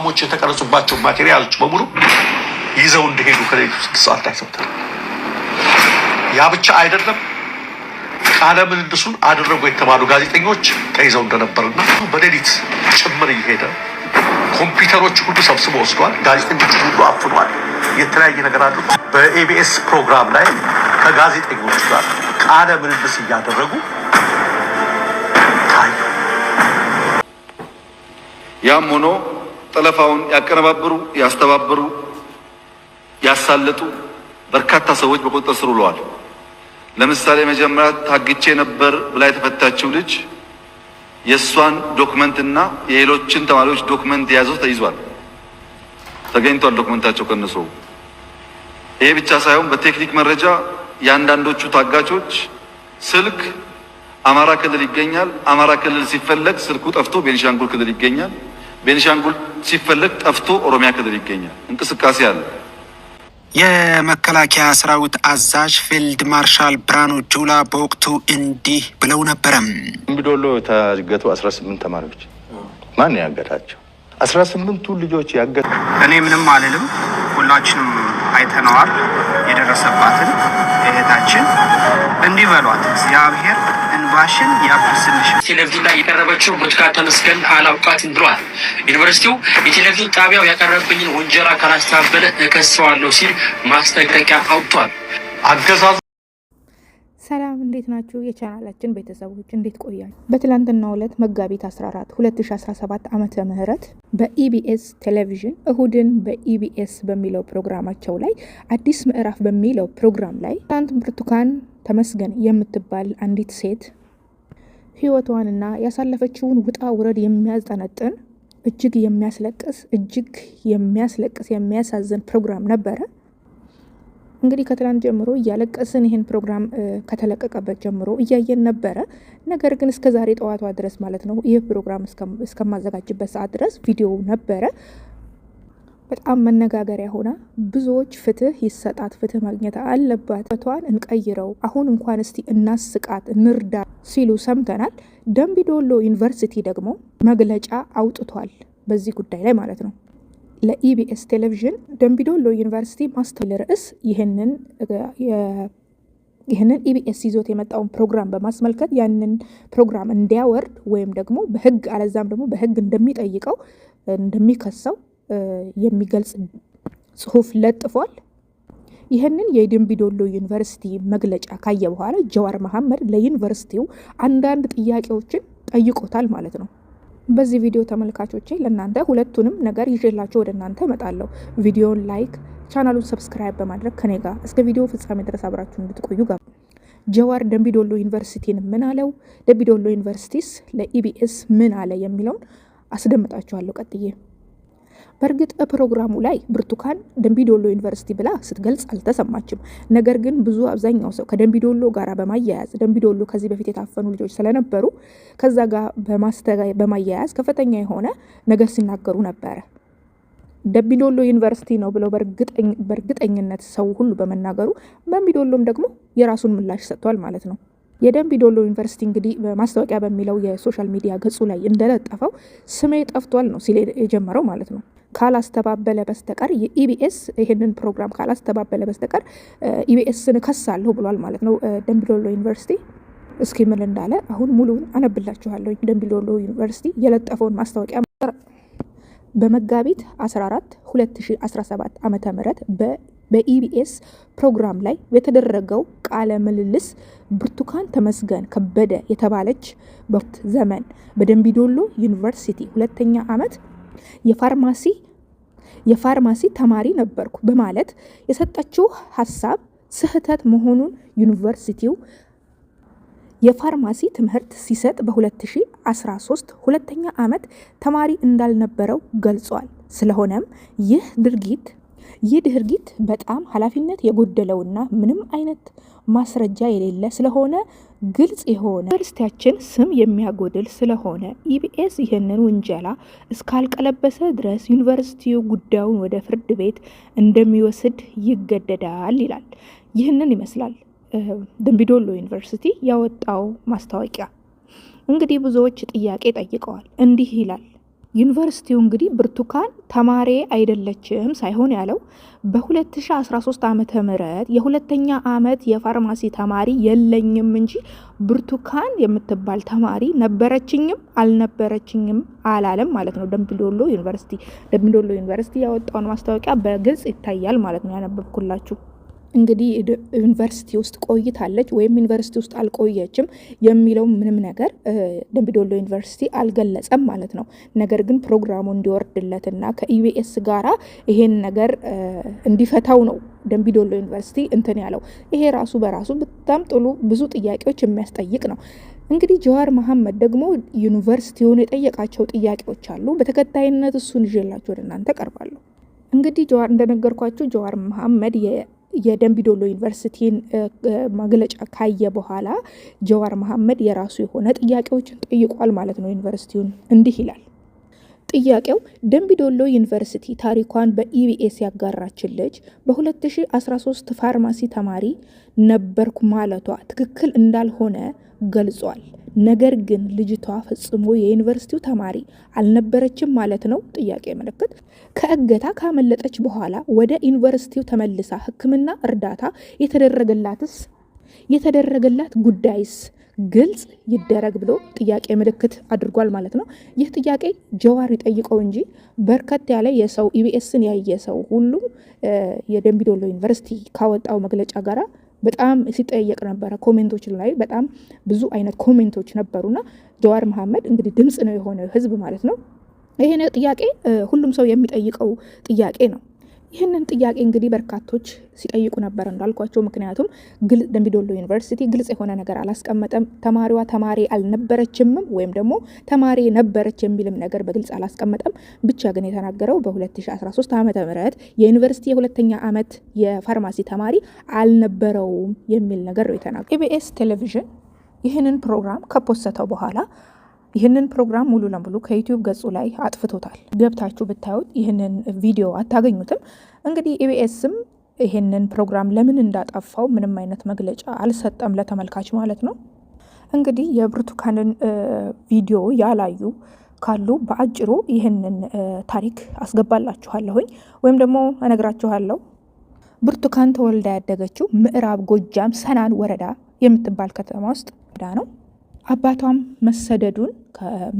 ፕሮግራሞች የተቀረጹባቸው ማቴሪያሎች በሙሉ ይዘው እንደሄዱ ከሌሊቱ 6 ሰዓት ላይ ሰምተናል። ያ ብቻ አይደለም፣ ቃለ ምልልሱን አደረጉ የተባሉ ጋዜጠኞች ተይዘው እንደነበርና በሌሊት ጭምር እየሄደ ኮምፒውተሮች ሁሉ ሰብስቦ ወስዷል። ጋዜጠኞች ሁሉ አፍኗል። የተለያየ ነገር አድርጎ በኢቢኤስ ፕሮግራም ላይ ከጋዜጠኞች ጋር ቃለ ምልልስ እያደረጉ ታዩ። ያም ሆኖ ጠለፋውን ያቀነባበሩ፣ ያስተባበሩ፣ ያሳለጡ በርካታ ሰዎች በቁጥጥር ስር ውለዋል። ለምሳሌ መጀመሪያ ታግቼ ነበር ብላ የተፈታችው ልጅ የሷን ዶክመንትና የሌሎችን ተማሪዎች ዶክመንት የያዘው ተይዟል፣ ተገኝቷል ዶክመንታቸው ከነሱ። ይሄ ብቻ ሳይሆን በቴክኒክ መረጃ ያንዳንዶቹ ታጋቾች ስልክ አማራ ክልል ይገኛል። አማራ ክልል ሲፈለግ ስልኩ ጠፍቶ ቤኒሻንጉል ክልል ይገኛል። ቤኒሻንጉል ሲፈለግ ጠፍቶ ኦሮሚያ ክልል ይገኛል። እንቅስቃሴ አለ። የመከላከያ ሰራዊት አዛዥ ፊልድ ማርሻል ብርሃኑ ጁላ በወቅቱ እንዲህ ብለው ነበረ። ደምቢዶሎ የታገቱ 18 ተማሪዎች ማን ያገታቸው? 18ቱ ልጆች ያገቱ እኔ ምንም አልልም። ሁላችንም አይተነዋል የደረሰባትን እህታችን። እንዲህ በሏት፣ እግዚአብሔር እንባሽን ያብስልሽ። ቴሌቪዥን ላይ የቀረበችው ብርቱካን ተመስገን አላውቃትም ብሏል። ዩኒቨርሲቲው የቴሌቪዥን ጣቢያው ያቀረበኝን ወንጀላ ካላስተባበለ እከሰዋለሁ ሲል ማስጠንቀቂያ አውጥቷል። አገዛዙ ሰላም እንዴት ናችሁ? የቻናላችን ቤተሰቦች እንዴት ቆያችሁ? በትላንትናው ዕለት መጋቢት 14 2017 ዓመተ ምህረት በኢቢኤስ ቴሌቪዥን እሁድን በኢቢኤስ በሚለው ፕሮግራማቸው ላይ አዲስ ምዕራፍ በሚለው ፕሮግራም ላይ ትናንት ብርቱካን ተመስገን የምትባል አንዲት ሴት ህይወቷንና ያሳለፈችውን ውጣ ውረድ የሚያጠነጥን እጅግ የሚያስለቅስ የሚያሳዝን ፕሮግራም ነበረ። እንግዲህ ከትላንት ጀምሮ እያለቀስን ይህን ፕሮግራም ከተለቀቀበት ጀምሮ እያየን ነበረ። ነገር ግን እስከ ዛሬ ጠዋቷ ድረስ ማለት ነው ይህ ፕሮግራም እስከማዘጋጅበት ሰዓት ድረስ ቪዲዮ ነበረ። በጣም መነጋገሪያ ሆና ብዙዎች ፍትህ ይሰጣት፣ ፍትህ ማግኘት አለባት፣ ቷን እንቀይረው፣ አሁን እንኳን እስቲ እናስቃት፣ እንርዳ ሲሉ ሰምተናል። ደምቢዶሎ ዩኒቨርሲቲ ደግሞ መግለጫ አውጥቷል በዚህ ጉዳይ ላይ ማለት ነው። ለኢቢኤስ ቴሌቪዥን ደምቢዶሎ ዩኒቨርሲቲ ማስተላለፍ ርዕስ ይህንን ኢቢኤስ ይዞት የመጣውን ፕሮግራም በማስመልከት ያንን ፕሮግራም እንዲያወርድ ወይም ደግሞ በህግ አለዛም ደግሞ በህግ እንደሚጠይቀው እንደሚከሰው የሚገልጽ ጽሁፍ ለጥፏል። ይህንን የደምቢዶሎ ዩኒቨርሲቲ መግለጫ ካየ በኋላ ጀዋር መሐመድ ለዩኒቨርሲቲው አንዳንድ ጥያቄዎችን ጠይቆታል ማለት ነው። በዚህ ቪዲዮ ተመልካቾቼ ለእናንተ ሁለቱንም ነገር ይዤላችሁ ወደ እናንተ እመጣለሁ። ቪዲዮን ላይክ፣ ቻናሉን ሰብስክራይብ በማድረግ ከኔ ጋር እስከ ቪዲዮ ፍጻሜ ድረስ አብራችሁ እንድትቆዩ ጋር። ጀዋር ደምቢዶሎ ዩኒቨርሲቲን ምን አለው፣ ደምቢዶሎ ዩኒቨርሲቲስ ለኢቢኤስ ምን አለ የሚለውን አስደምጣችኋለሁ ቀጥዬ። በእርግጥ ፕሮግራሙ ላይ ብርቱካን ደምቢዶሎ ዩኒቨርሲቲ ብላ ስትገልጽ አልተሰማችም። ነገር ግን አብዛኛው ሰው ከደምቢዶሎ ጋር በማያያዝ ደምቢዶሎ ከዚህ በፊት የታፈኑ ልጆች ስለነበሩ ከዛ ጋር በማያያዝ ከፍተኛ የሆነ ነገር ሲናገሩ ነበረ። ደምቢዶሎ ዩኒቨርሲቲ ነው ብለው በእርግጠኝነት ሰው ሁሉ በመናገሩ ደምቢዶሎም ደግሞ የራሱን ምላሽ ሰጥቷል ማለት ነው። የደምቢዶሎ ዩኒቨርሲቲ እንግዲህ በማስታወቂያ በሚለው የሶሻል ሚዲያ ገጹ ላይ እንደለጠፈው ስሜ ጠፍቷል ነው ሲል የጀመረው ማለት ነው። ካላስተባበለ በስተቀር የኢቢኤስ ይህንን ፕሮግራም ካላስተባበለ በስተቀር ኢቢኤስን እከሳለሁ ብሏል ማለት ነው ደምቢዶሎ ዩኒቨርሲቲ። እስኪ ምን እንዳለ አሁን ሙሉውን አነብላችኋለሁ። ደምቢዶሎ ዩኒቨርሲቲ የለጠፈውን ማስታወቂያ በመጋቢት 14 2017 ዓመተ ምህረት በኢቢኤስ ፕሮግራም ላይ የተደረገው ቃለ ምልልስ ብርቱካን ተመስገን ከበደ የተባለች በወቅት ዘመን በደምቢዶሎ ዩኒቨርሲቲ 2ኛ ዓመት የፋርማሲ ተማሪ ነበርኩ በማለት የሰጠችው ሀሳብ ስህተት መሆኑን ዩኒቨርሲቲው የፋርማሲ ትምህርት ሲሰጥ በ2013 2ኛ ዓመት ተማሪ እንዳልነበረው ገልጿል። ስለሆነም ይህ ድርጊት በጣም ኃላፊነት የጎደለውና ምንም አይነት ማስረጃ የሌለ ስለሆነ ግልጽ የሆነ ዩኒቨርሲቲያችን ስም የሚያጎድል ስለሆነ ኢቢኤስ ይህንን ውንጀላ እስካልቀለበሰ ድረስ ዩኒቨርሲቲው ጉዳዩን ወደ ፍርድ ቤት እንደሚወስድ ይገደዳል ይላል። ይህንን ይመስላል ደምቢዶሎ ዩኒቨርሲቲ ያወጣው ማስታወቂያ። እንግዲህ ብዙዎች ጥያቄ ጠይቀዋል። እንዲህ ይላል ዩኒቨርሲቲው እንግዲህ ብርቱካን ተማሪ አይደለችም ሳይሆን ያለው በ2013 ዓመተ ምህረት የሁለተኛ ዓመት የፋርማሲ ተማሪ የለኝም እንጂ ብርቱካን የምትባል ተማሪ ነበረችኝም አልነበረችኝም አላለም ማለት ነው። ደምቢዶሎ ዩኒቨርሲቲ ያወጣውን ማስታወቂያ በግልጽ ይታያል ማለት ነው። ያነበብኩላችሁ እንግዲህ ዩኒቨርሲቲ ውስጥ ቆይታለች ወይም ዩኒቨርሲቲ ውስጥ አልቆየችም የሚለው ምንም ነገር ደምቢዶሎ ዩኒቨርሲቲ አልገለጸም ማለት ነው። ነገር ግን ፕሮግራሙ እንዲወርድለትና ከኢቢኤስ ጋራ ይሄን ነገር እንዲፈታው ነው ደምቢዶሎ ዩኒቨርሲቲ እንትን ያለው። ይሄ ራሱ በራሱ በጣም ጥሉ ብዙ ጥያቄዎች የሚያስጠይቅ ነው። እንግዲህ ጀዋር መሐመድ ደግሞ ዩኒቨርሲቲውን የጠየቃቸው ጥያቄዎች አሉ። በተከታይነት እሱን ይዤላችሁ ወደ እናንተ ቀርባለሁ። እንግዲህ ጀዋር እንደነገርኳችሁ ጀዋር መሐመድ የደምቢዶሎ ዩኒቨርሲቲን መግለጫ ካየ በኋላ ጀዋር መሐመድ የራሱ የሆነ ጥያቄዎችን ጠይቋል ማለት ነው። ዩኒቨርሲቲውን እንዲህ ይላል ጥያቄው። ደምቢዶሎ ዩኒቨርሲቲ ታሪኳን በኢቢኤስ ያጋራችን ልጅ በ2013 ፋርማሲ ተማሪ ነበርኩ ማለቷ ትክክል እንዳልሆነ ገልጿል። ነገር ግን ልጅቷ ፈጽሞ የዩኒቨርሲቲው ተማሪ አልነበረችም ማለት ነው? ጥያቄ ምልክት። ከእገታ ካመለጠች በኋላ ወደ ዩኒቨርሲቲው ተመልሳ ሕክምና እርዳታ የተደረገላት ጉዳይስ ግልጽ ይደረግ ብሎ ጥያቄ ምልክት አድርጓል ማለት ነው። ይህ ጥያቄ ጀዋር ይጠይቀው እንጂ በርከት ያለ የሰው ኢቢኤስን ያየ ሰው ሁሉ የደምቢዶሎ ዩኒቨርሲቲ ካወጣው መግለጫ ጋራ በጣም ሲጠየቅ ነበረ። ኮሜንቶች ላይ በጣም ብዙ አይነት ኮሜንቶች ነበሩና ጀዋር መሐመድ እንግዲህ ድምጽ ነው የሆነ ህዝብ ማለት ነው። ይሄን ጥያቄ ሁሉም ሰው የሚጠይቀው ጥያቄ ነው። ይህንን ጥያቄ እንግዲህ በርካቶች ሲጠይቁ ነበር እንዳልኳቸው። ምክንያቱም ደምቢዶሎ ዩኒቨርሲቲ ግልጽ የሆነ ነገር አላስቀመጠም። ተማሪዋ ተማሪ አልነበረችም ወይም ደግሞ ተማሪ ነበረች የሚልም ነገር በግልጽ አላስቀመጠም። ብቻ ግን የተናገረው በ2013 ዓመተ ምህረት የዩኒቨርሲቲ የሁለተኛ ዓመት የፋርማሲ ተማሪ አልነበረውም የሚል ነገር ነው የተናገረው። ኢቢኤስ ቴሌቪዥን ይህንን ፕሮግራም ከፖስተው በኋላ ይህንን ፕሮግራም ሙሉ ለሙሉ ከዩቲዩብ ገጹ ላይ አጥፍቶታል። ገብታችሁ ብታዩት ይህንን ቪዲዮ አታገኙትም። እንግዲህ ኢቢኤስም ይህንን ፕሮግራም ለምን እንዳጠፋው ምንም አይነት መግለጫ አልሰጠም ለተመልካች ማለት ነው። እንግዲህ የብርቱካንን ቪዲዮ ያላዩ ካሉ በአጭሩ ይህንን ታሪክ አስገባላችኋለሁኝ ወይም ደግሞ እነግራችኋለሁ። ብርቱካን ተወልዳ ያደገችው ምዕራብ ጎጃም ሰናን ወረዳ የምትባል ከተማ ውስጥ ነው። አባቷም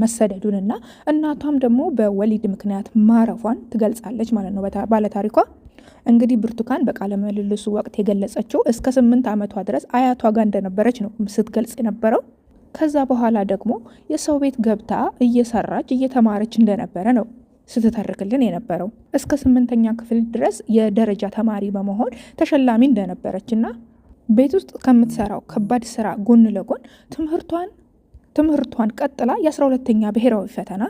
መሰደዱንና እናቷም ደግሞ በወሊድ ምክንያት ማረፏን ትገልጻለች ማለት ነው ባለታሪኳ። እንግዲህ ብርቱካን በቃለ ምልልሱ ወቅት የገለጸችው እስከ 8 ዓመቷ ድረስ አያቷ ጋር እንደነበረች ነው ስትገልጽ የነበረው። ከዛ በኋላ ደግሞ የሰው ቤት ገብታ እየሰራች እየተማረች እንደነበረ ነው ስትተርክልን የነበረው። እስከ 8ኛ ክፍል ድረስ የደረጃ ተማሪ በመሆን ተሸላሚ እንደነበረችና ቤት ውስጥ ከምትሰራው ከባድ ስራ ጎን ለጎን ትምህርቷን ቀጥላ የ12ኛ ብሔራዊ ፈተና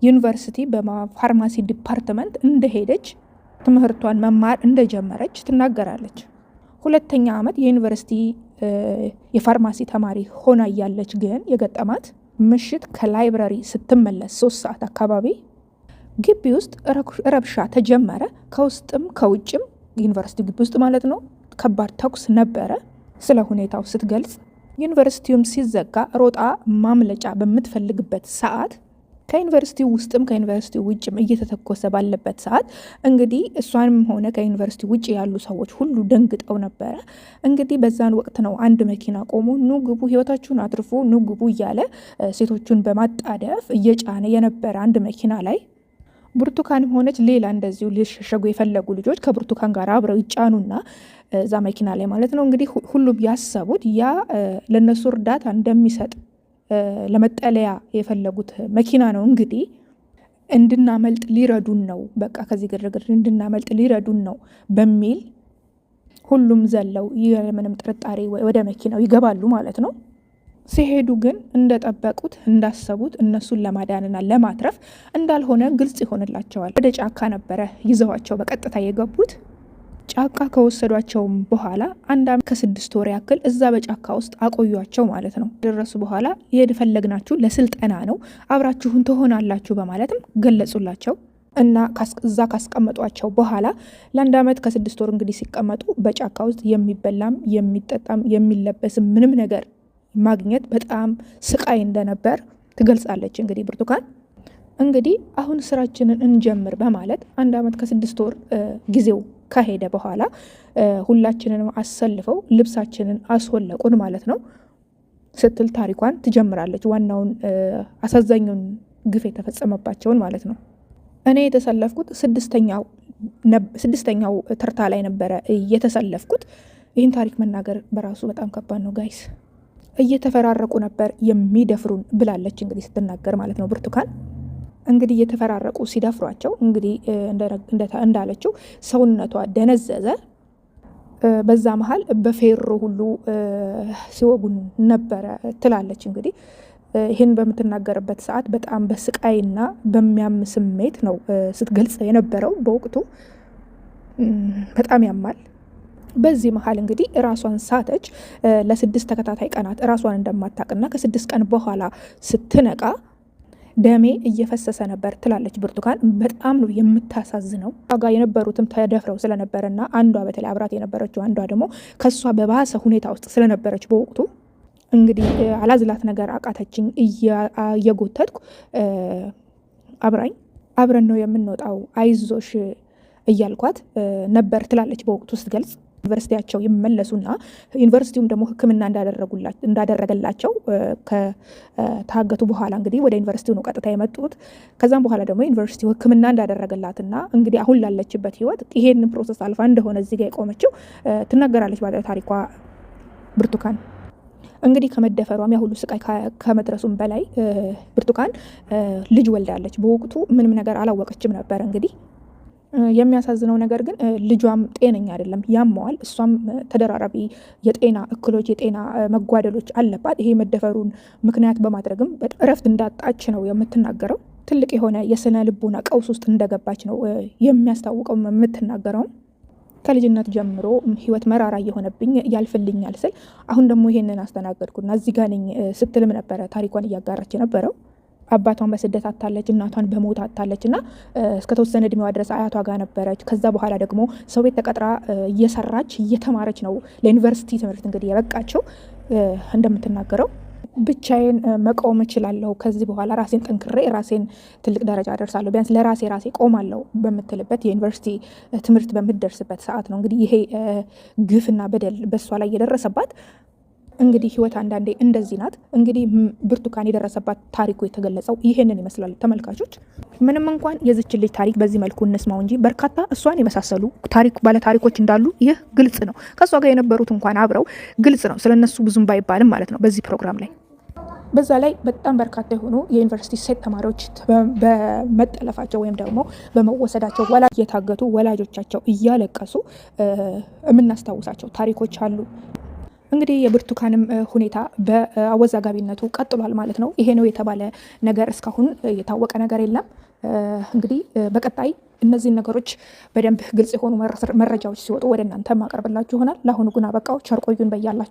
ዩኒቨርሲቲ በፋርማሲ ዲፓርትመንት እንደሄደች ትምህርቷን መማር እንደጀመረች ትናገራለች። 2ኛ ዓመት የዩኒቨርሲቲ የፋርማሲ ተማሪ ሆና እያለች ግን የገጠማት ምሽት ከላይብረሪ ስትመለስ 3 ሰዓት አካባቢ ግቢ ውስጥ ረብሻ ተጀመረ። ከውስጥም ከውጭም ዩኒቨርሲቲ ግቢ ውስጥ ማለት ነው ከባድ ተኩስ ነበረ። ስለ ሁኔታው ስትገልጽ ዩኒቨርሲቲውም ሲዘጋ ሮጣ ማምለጫ በምትፈልግበት ሰዓት ከዩኒቨርሲቲው ውስጥም ከዩኒቨርሲቲው ውጭም እየተተኮሰ ባለበት ሰዓት እንግዲህ እሷንም ሆነ ከዩኒቨርሲቲ ውጭ ያሉ ሰዎች ሁሉ ደንግጠው ነበረ። እንግዲህ በዛን ወቅት ነው አንድ መኪና ቆሞ ኑ ግቡ፣ ህይወታችሁን አትርፉ፣ ኑ ግቡ እያለ ሴቶቹን በማጣደፍ እየጫነ የነበረ አንድ መኪና ላይ ብርቱካንም ሆነች ሌላ እንደዚሁ ሊሸሸጉ የፈለጉ ልጆች ከብርቱካን ጋር አብረው ይጫኑና እዛ መኪና ላይ ማለት ነው እንግዲህ ሁሉም ያሰቡት ያ ለነሱ እርዳታ እንደሚሰጥ ለመጠለያ የፈለጉት መኪና ነው። እንግዲህ እንድናመልጥ ሊረዱን ነው፣ በቃ ከዚህ ግርግር እንድናመልጥ ሊረዱን ነው በሚል ሁሉም ዘለው ምንም ጥርጣሬ ወደ መኪናው ይገባሉ ማለት ነው። ሲሄዱ ግን እንደጠበቁት እንዳሰቡት እነሱን ለማዳንና ለማትረፍ እንዳልሆነ ግልጽ ይሆንላቸዋል። ወደ ጫካ ነበረ ይዘዋቸው በቀጥታ የገቡት። ጫካ ከወሰዷቸውም በኋላ 1 ዓመት ከ6 ወር ያክል እዛ በጫካ ውስጥ አቆዩቸው ማለት ነው። ደረሱ በኋላ የፈለግናችሁ ለስልጠና ነው፣ አብራችሁን ትሆናላችሁ በማለትም ገለጹላቸው እና እዛ ካስቀመጧቸው በኋላ ለ1 ዓመት ከ6 ወር እንግዲህ ሲቀመጡ በጫካ ውስጥ የሚበላም የሚጠጣም የሚለበስም ምንም ነገር ማግኘት በጣም ስቃይ እንደነበር ትገልጻለች። እንግዲህ ብርቱካን እንግዲህ አሁን ስራችንን እንጀምር በማለት 1 ዓመት ከ6 ወር ጊዜው ከሄደ በኋላ ሁላችንንም አሰልፈው ልብሳችንን አስወለቁን ማለት ነው ስትል ታሪኳን ትጀምራለች። ዋናውን አሳዛኙን ግፍ የተፈጸመባቸውን ማለት ነው። እኔ የተሰለፍኩት ስድስተኛው ተርታ ላይ ነበረ የተሰለፍኩት። ይህን ታሪክ መናገር በራሱ በጣም ከባድ ነው ጋይስ። እየተፈራረቁ ነበር የሚደፍሩን ብላለች እንግዲህ ስትናገር ማለት ነው ብርቱካን። እንግዲህ እየተፈራረቁ ሲደፍሯቸው እንግዲህ እንዳለችው ሰውነቷ ደነዘዘ። በዛ መሀል በፌሮ ሁሉ ሲወጉን ነበረ ትላለች። እንግዲህ ይህን በምትናገርበት ሰዓት በጣም በስቃይና በሚያም ስሜት ነው ስትገልጽ የነበረው። በወቅቱ በጣም ያማል። በዚህ መሀል እንግዲህ ራሷን ሳተች። ለ6 ተከታታይ ቀናት ራሷን እንደማታውቅና ከ6 ቀን በኋላ ስትነቃ ደሜ እየፈሰሰ ነበር ትላለች ብርቱካን። በጣም ነው የምታሳዝነው። ጋ የነበሩትም ተደፍረው ስለነበረና አንዷ በተለይ አብራት የነበረችው አንዷ ደግሞ ከሷ በባሰ ሁኔታ ውስጥ ስለነበረች በወቅቱ እንግዲህ አላዝላት ነገር አቃተችኝ። እየጎተትኩ አብረን ነው የምንወጣው አይዞሽ እያልኳት ነበር ትላለች በወቅቱ ስትገልጽ። ዩኒቨርሲቲያቸው ይመለሱና ዩኒቨርሲቲውም ደግሞ ሕክምና እንዳደረገላቸው ከታገቱ በኋላ እንግዲህ ወደ ዩኒቨርሲቲው ነው ቀጥታ የመጡት። ከዛም በኋላ ደግሞ ዩኒቨርሲቲው ሕክምና እንዳደረገላትና እንግዲህ አሁን ላለችበት ህይወት ይሄንን ፕሮሰስ አልፋ እንደሆነ እዚህ ጋር የቆመችው ትናገራለች ባለ ታሪኳ ብርቱካን። እንግዲህ ከመደፈሯም ያ ሁሉ ስቃይ ከመድረሱም በላይ ብርቱካን ልጅ ወልዳለች። በወቅቱ ምንም ነገር አላወቀችም ነበር። እንግዲህ የሚያሳዝነው ነገር ግን ልጇም ጤነኛ አይደለም፣ ያመዋል። እሷም ተደራራቢ የጤና እክሎች፣ የጤና መጓደሎች አለባት። ይሄ መደፈሩን ምክንያት በማድረግም እረፍት እንዳጣች ነው የምትናገረው። ትልቅ የሆነ የስነ ልቦና ቀውስ ውስጥ እንደገባች ነው የሚያስታውቀው የምትናገረው። ከልጅነት ጀምሮ ህይወት መራራ እየሆነብኝ ያልፍልኛል ስል አሁን ደግሞ ይሄንን አስተናገድኩና እዚህ ጋር ነኝ ስትልም ነበረ ታሪኳን እያጋራች የነበረው። አባቷን በስደት አታለች፣ እናቷን በሞት አታለች እና እስከተወሰነ እድሜዋ ድረስ አያቷ ጋር ነበረች። ከዛ በኋላ ደግሞ ሰው ቤት ተቀጥራ እየሰራች እየተማረች ነው ለዩኒቨርሲቲ ትምህርት እንግዲህ የበቃቸው። እንደምትናገረው ብቻዬን መቆም እችላለሁ፣ ከዚህ በኋላ ራሴን ጠንክሬ ራሴን ትልቅ ደረጃ ደርሳለሁ፣ ቢያንስ ለራሴ ቆማለሁ በምትልበት የዩኒቨርሲቲ ትምህርት በምትደርስበት ሰዓት ነው እንግዲህ ይሄ ግፍና በደል በሷ ላይ የደረሰባት። እንግዲህ ህይወት አንዳንዴ እንደዚህ ናት። እንግዲህ ብርቱካን የደረሰባት ታሪኩ የተገለጸው ይሄንን ይመስላል ተመልካቾች። ምንም እንኳን የዚች ልጅ ታሪክ በዚህ መልኩ እንስማው እንጂ በርካታ እሷን የመሳሰሉ ባለ ታሪኮች እንዳሉ ይህ ግልጽ ነው። ከእሷ ጋር የነበሩት እንኳን አብረው ግልጽ ነው። ስለነሱ ብዙም ባይባልም ማለት ነው በዚህ ፕሮግራም ላይ። በዛ ላይ በጣም በርካታ የሆኑ የዩኒቨርሲቲ ሴት ተማሪዎች በመጠለፋቸው ወይም ደግሞ በመወሰዳቸው የታገቱ ወላጆቻቸው እያለቀሱ የምናስታውሳቸው ታሪኮች አሉ። እንግዲህ የብርቱካንም ሁኔታ በአወዛጋቢነቱ ቀጥሏል ማለት ነው። ይሄ ነው የተባለ ነገር እስካሁን የታወቀ ነገር የለም። እንግዲህ በቀጣይ እነዚህን ነገሮች በደንብ ግልጽ የሆኑ መረጃዎች ሲወጡ ወደ እናንተ ማቀርብላችሁ ይሆናል። ለአሁኑ ግን አበቃው። ቸር ቆዩን በያላችሁ